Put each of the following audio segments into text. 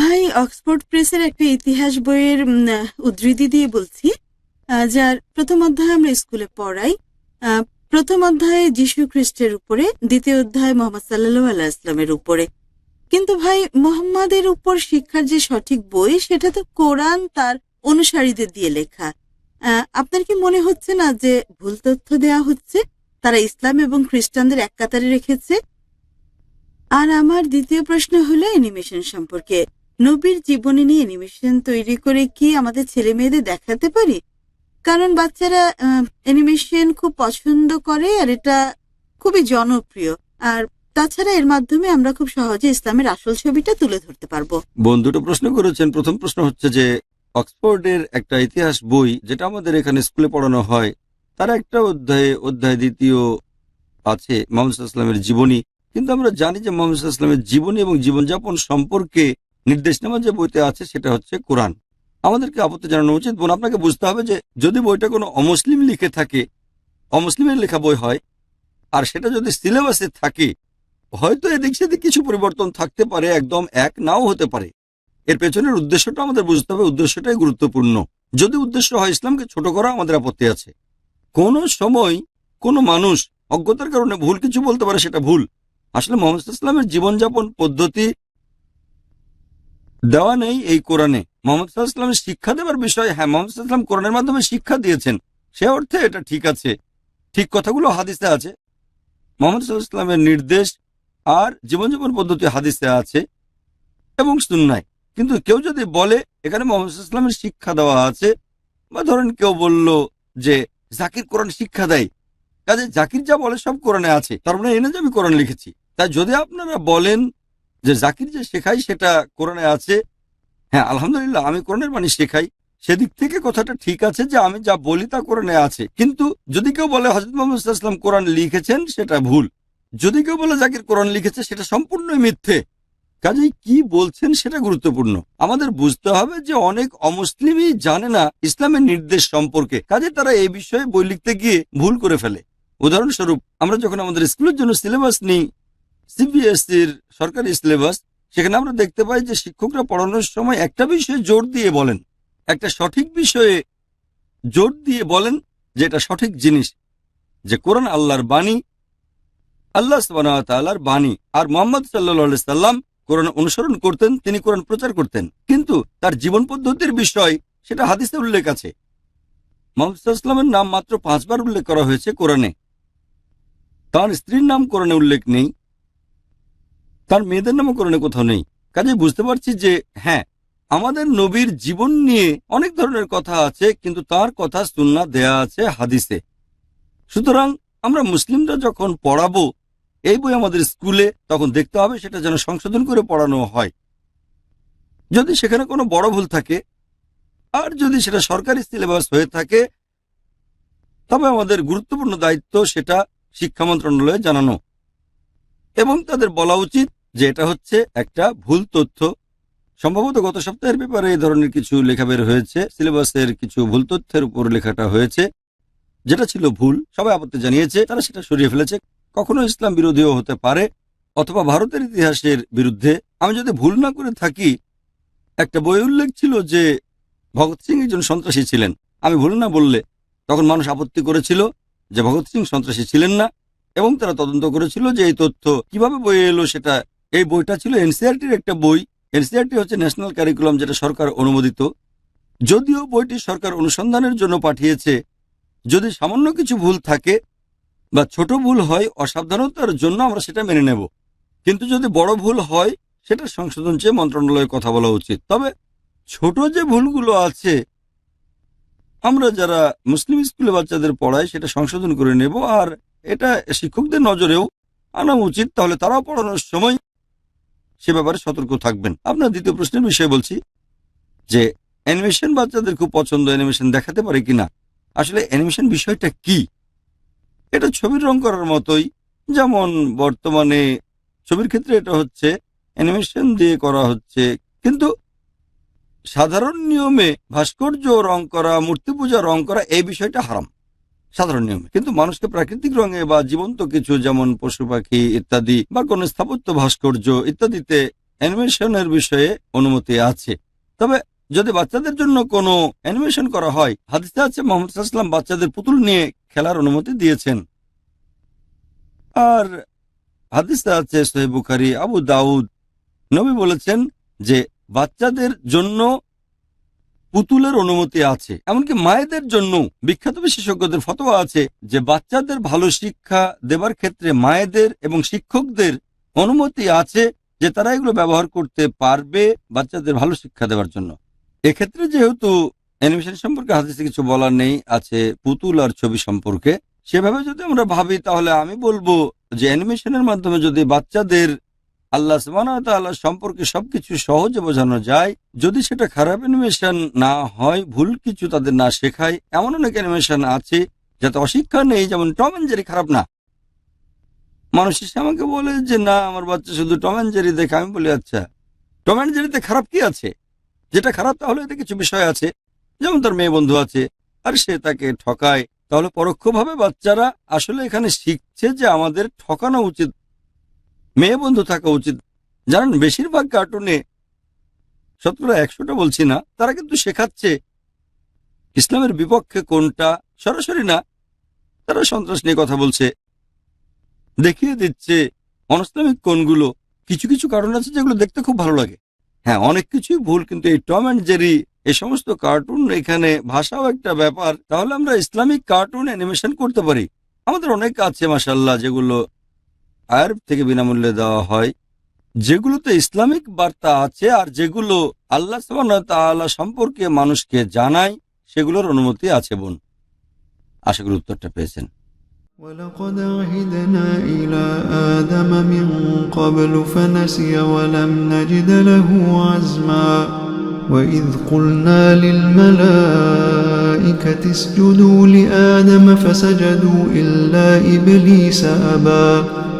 ভাই, অক্সফোর্ড প্রেসের একটা ইতিহাস বইয়ের উদ্ধৃতি দিয়ে বলছি, যার প্রথম অধ্যায় আমরা স্কুলে পড়াই। প্রথম অধ্যায়ে যীশু খ্রিস্টের উপরে, দ্বিতীয় অধ্যায় মোহাম্মদ সাল্লাল্লাহু আলাইহি ওয়াসাল্লামের উপরে। কিন্তু ভাই, মোহাম্মদের উপর শিক্ষার যে সঠিক বই, সেটা তো কোরআন তার অনুসারীদের দিয়ে লেখা। আপনার কি মনে হচ্ছে না যে ভুল তথ্য দেয়া হচ্ছে? তারা ইসলাম এবং খ্রিস্টানদের এক কাতারে রেখেছে। আর আমার দ্বিতীয় প্রশ্ন হলো অ্যানিমেশন সম্পর্কে। নবীর জীবনী নিয়ে অ্যানিমেশন তৈরি করে কি আমাদের ছেলে মেয়েদের দেখাতে পারি? কারণ বাচ্চারা অ্যানিমেশন খুব পছন্দ করে, আর এটা খুবই জনপ্রিয়। আর তাছাড়া এর মাধ্যমে আমরা খুব সহজে ইসলামের আসল ছবিটা তুলে ধরতে পারবো। বন্ধুটা প্রশ্ন করেছেন। প্রথম প্রশ্ন হচ্ছে যে অক্সফোর্ডের একটা ইতিহাস বই, যেটা আমাদের এখানে স্কুলে পড়ানো হয়, তার একটা অধ্যায় দ্বিতীয় আছে মুহাম্মদ সাল্লাল্লাহু আলাইহি ওয়াসাল্লামের জীবনী। কিন্তু আমরা জানি যে মুহাম্মদ সাল্লাল্লাহু আলাইহি ওয়াসাল্লামের জীবনী এবং জীবনযাপন সম্পর্কে নির্দেশনামা যে বইতে আছে সেটা হচ্ছে কোরআন। আমাদেরকে আপত্তি জানানো উচিত। বোন, আপনাকে বুঝতে হবে যে যদি বইটা কোনো অমুসলিম লিখে থাকে, অমুসলিমের লেখা বই হয়, আর সেটা যদি সিলেবাসে থাকে, হয়তো এদিক সেদিক কিছু পরিবর্তন থাকতে পারে, একদম এক নাও হতে পারে। এর পেছনের উদ্দেশ্যটা আমাদের বুঝতে হবে, উদ্দেশ্যটাই গুরুত্বপূর্ণ। যদি উদ্দেশ্য হয় ইসলামকে ছোট করা, আমাদের আপত্তি আছে। কোন সময় কোনো মানুষ অজ্ঞতার কারণে ভুল কিছু বলতে পারে, সেটা ভুল। আসলে মুহাম্মদ সাল্লাল্লাহু আলাইহি ওয়াসাল্লামের জীবনযাপন পদ্ধতি দেওয়া নেই এই কোরআনে। মুহাম্মদ সাল্লাল্লাহু আলাইহি ওয়াসাল্লামের শিক্ষা দেওয়ার বিষয়, হ্যাঁ, মুহাম্মদ সাল্লাল্লাহু আলাইহি ওয়াসাল্লাম কোরআনের মাধ্যমে শিক্ষা দিয়েছেন, সে অর্থে এটা ঠিক আছে। ঠিক কথাগুলো হাদিসে আছে। মুহাম্মদ সাল্লাল্লাহু আলাইহি ওয়াসাল্লামের নির্দেশ আর জীবনযাপন পদ্ধতি হাদিসে আছে এবং সুন্নায়। কিন্তু কেউ যদি বলে এখানে মুহাম্মদ সাল্লাল্লাহু আলাইহি ওয়াসাল্লামের শিক্ষা দেওয়া আছে, বা ধরেন কেউ বলল যে জাকির কোরআন শিক্ষা দেয়, কাজে জাকির যা বলে সব কোরআনে আছে, তার মানে এনে যে আমি কোরআন লিখেছি। তাই যদি আপনারা বলেন যে জাকির যে শেখাই সেটা কোরআনে আছে, হ্যাঁ আলহামদুলিল্লাহ, আমি কোরআনের বাণী শেখাই, সেদিক থেকে কথাটা ঠিক আছে যে আমি যা বলি তা কোরআনে আছে। কিন্তু যদি কেউ বলে হযরত মুহাম্মদ সাল্লাল্লাহু আলাইহি ওয়াসাল্লাম কোরআন লিখেছেন, সেটা ভুল। যদি কেউ বলে জাকির কোরআন লিখেছে, সেটা সম্পূর্ণই মিথ্যে। কাজেই কি বলছেন সেটা গুরুত্বপূর্ণ। আমাদের বুঝতে হবে যে অনেক অমুসলিমই জানে না ইসলামের নির্দেশ সম্পর্কে, কাজে তারা এই বিষয়ে বই লিখতে গিয়ে ভুল করে ফেলে। উদাহরণস্বরূপ, আমরা যখন আমাদের স্কুলের জন্য সিলেবাস নিই, সিবিএসইর সরকারি সিলেবাস, সেখানে আমরা দেখতে পাই যে শিক্ষকরা পড়ানোর সময় একটা বিষয়ে জোর দিয়ে বলেন, একটা সঠিক বিষয়ে জোর দিয়ে বলেন যে এটা সঠিক জিনিস, যে কোরআন আল্লাহর বাণী, আল্লাহ সুবহানাহু ওয়া তাআলার বাণী। আর মুহাম্মদ সাল্লাল্লাহু আলাইহি সাল্লাম কোরআন অনুসরণ করতেন, তিনি কোরআন প্রচার করতেন, কিন্তু তার জীবন পদ্ধতির বিষয় সেটা হাদিসে উল্লেখ আছে। মুহাম্মদ সাল্লাল্লাহু আলাইহি ওয়াসাল্লামের নাম মাত্র 5 বার উল্লেখ করা হয়েছে কোরআনে। তার স্ত্রীর নাম কোরআনে উল্লেখ নেই, তার মেয়েদের নামও কোরআনে কোথাও নেই। কাজে বুঝতে পারছি যে হ্যাঁ, আমাদের নবীর জীবন নিয়ে অনেক ধরনের কথা আছে, কিন্তু তার কথা সুন্নাহ দেয়া আছে হাদিসে। সুতরাং আমরা মুসলিমরা যখন পড়াবো এই বই আমাদের স্কুলে, তখন দেখতে হবে সেটা যেন সংশোধন করে পড়ানো হয়। যদি সেখানে কোনো বড় ভুল থাকে, আর যদি সেটা সরকারি সিলেবাস হয়ে থাকে, তবে আমাদের গুরুত্বপূর্ণ দায়িত্ব সেটা শিক্ষা মন্ত্রণালয়ে জানানো এবং তাদের বলা উচিত যে এটা হচ্ছে একটা ভুল তথ্য। সম্ভবত গত সপ্তাহের ব্যাপারে এই ধরনের কিছু লেখা বের হয়েছে, সিলেবাসের কিছু ভুল তথ্যের উপর লেখাটা হয়েছে, যেটা ছিল ভুল। সবাই আপত্তি জানিয়েছে, তারা সেটা সরিয়ে ফেলেছে। কখনো ইসলাম বিরোধীও হতে পারে, অথবা ভারতের ইতিহাসের বিরুদ্ধে। আমি যদি ভুল না করে থাকি, একটা বই উল্লেখ ছিল যে ভগৎ সিং একজন সন্ত্রাসী ছিলেন। আমি ভুল না বললে তখন মানুষ আপত্তি করেছিল যে ভগৎ সিং সন্ত্রাসী ছিলেন না, এবং তারা তদন্ত করেছিল যে এই তথ্য কিভাবে বইয়ে এলো সেটা। এই বইটা ছিল এনসিইআরটির একটা বই। এনসিইআরটি হচ্ছে ন্যাশনাল কারিকুলাম, যেটা সরকার অনুমোদিত। যদিও বইটি সরকার অনুসন্ধানের জন্য পাঠিয়েছে, যদি সামান্য কিছু ভুল থাকে বা ছোট ভুল হয়, অসাবধানতার জন্য আমরা সেটা মেনে নেব। কিন্তু যদি বড় ভুল হয়, সেটা সংশোধন চেয়ে মন্ত্রণালয়ে কথা বলা উচিত। তবে ছোট যে ভুলগুলো আছে, আমরা যারা মুসলিম স্কুলে বাচ্চাদের পড়াই, সেটা সংশোধন করে নেব, আর এটা শিক্ষকদের নজরেও আনা উচিত। তাহলে তারাও পড়ানোর সময় সে ব্যাপারে সতর্ক থাকবেন। আপনার দ্বিতীয় প্রশ্নের বিষয়ে বলছি যে অ্যানিমেশন বাচ্চাদের খুব পছন্দ, অ্যানিমেশন দেখাতে পারে কিনা। আসলে অ্যানিমেশন বিষয়টা কি? এটা ছবির রং করার মতোই। যেমন বর্তমানে ছবির ক্ষেত্রে এটা হচ্ছে অ্যানিমেশন দিয়ে করা হচ্ছে, কিন্তু সাধারণ নিয়মে ভাস্কর্য রং করা, মূর্তি পূজা রং করা, এই বিষয়টা হারাম সাধারণ নিয়মে। কিন্তু মানুষকে প্রাকৃতিক রঙে বা জীবন্ত কিছু, যেমন পশু পাখি ইত্যাদি, বা কোনো স্থাপত্য ভাস্কর্য ইত্যাদিতে অ্যানিমেশনের বিষয়ে অনুমতি আছে। তবে যদি বাচ্চাদের জন্য কোনো অ্যানিমেশন করা হয়, হাদিসে আছে মুহাম্মদ সাল্লাল্লাহু আলাইহি ওয়াসাল্লাম বাচ্চাদের পুতুল নিয়ে খেলার অনুমতি দিয়েছেন। আর হাদিসে আছে সহিহ বুখারী, আবু দাউদ, নবী বলেছেন যে বাচ্চাদের জন্য পুতুলের অনুমতি আছে। এমনকি মায়েদের জন্য বিখ্যাত বিশেষজ্ঞদের ফতোয়া আছে যে বাচ্চাদের ভালো শিক্ষা দেবার ক্ষেত্রে মায়েদের এবং শিক্ষকদের অনুমতি আছে যে তারা এগুলো ব্যবহার করতে পারবে বাচ্চাদের ভালো শিক্ষা দেওয়ার জন্য। এক্ষেত্রে যেহেতু অ্যানিমেশন সম্পর্কে হাদিসে কিছু বলার নেই, আছে পুতুল আর ছবি সম্পর্কে, সেভাবে যদি আমরা ভাবি তাহলে আমি বলবো যে অ্যানিমেশনের মাধ্যমে যদি বাচ্চাদের আল্লাহ সুবহানাহু ওয়া তাআলা সম্পর্কে সবকিছু সহজে বোঝানো যায়, যদি সেটা খারাপ অ্যানিমেশন না হয়, ভুল কিছু তাদের না শেখায়, এমন অনেক অ্যানিমেশন আছে যাতে অশিক্ষা নেই, যেমন টম অ্যান্ড জেরি খারাপ না। মানুষ এসে আমাকে বলে যে না আমার বাচ্চা শুধু টম অ্যান্ড জেরি দেখে। আমি বলি আচ্ছা টম অ্যান্ড জেরিতে খারাপ কি আছে? যেটা খারাপ তাহলে এতে কিছু বিষয় আছে, যেমন তার মেয়ে বন্ধু আছে আর সে তাকে ঠকায়, তাহলে পরোক্ষভাবে বাচ্চারা আসলে এখানে শিখছে যে আমাদের ঠকানো উচিত, মেয়ে বন্ধু থাকা উচিত। জানেন বেশিরভাগ কার্টুনে, শতকরা 100টা বলছি না, তারা কিন্তু শেখাচ্ছে ইসলামের বিপক্ষে কোনটা, সরাসরি না, তারা সন্ত্রাস নিয়ে কথা বলছে, দেখিয়ে দিচ্ছে অনইসলামিক কোনগুলো। কিছু কিছু কারণ আছে যেগুলো দেখতে খুব ভালো লাগে। হ্যাঁ, অনেক কিছুই ভুল, কিন্তু এই টম অ্যান্ড জেরি এই সমস্ত কার্টুন, এখানে ভাষাও একটা ব্যাপার। তাহলে আমরা ইসলামিক কার্টুন অ্যানিমেশন করতে পারি। আমাদের অনেক আছে মাশাআল্লাহ যেগুলো আরব থেকে বিনামূল্যে দেওয়া হয়, যেগুলোতে ইসলামিক বার্তা আছে আর যেগুলো আল্লাহ সুবহানাহু ওয়া তাআলা সম্পর্কে মানুষকে জানায়, সেগুলোর অনুমতি আছে বোন। আশা করি উত্তরটা পেয়েছেন। ولقد عهدنا إلى آدم من قبل فنسي ولم نجد له عزما وإذ قلنا للملائكة اسجدوا لآدم فسجدوا إلا إبليس أبى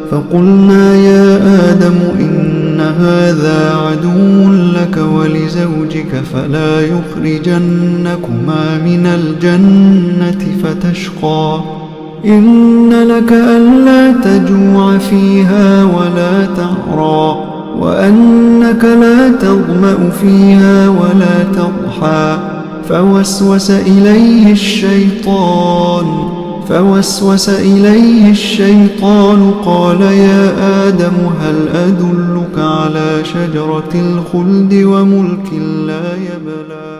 فقلنا يا آدم إن هذا عدو لك ولزوجك فلا يخرجنكما من الجنة فتشقى إن لك ألا تجوع فيها ولا تعرى وأنك لا تظمأ فيها ولا تضحى فوسوس إليه الشيطان قال يا آدم هل أدلك على شجرة الخلد وملك لا يبلى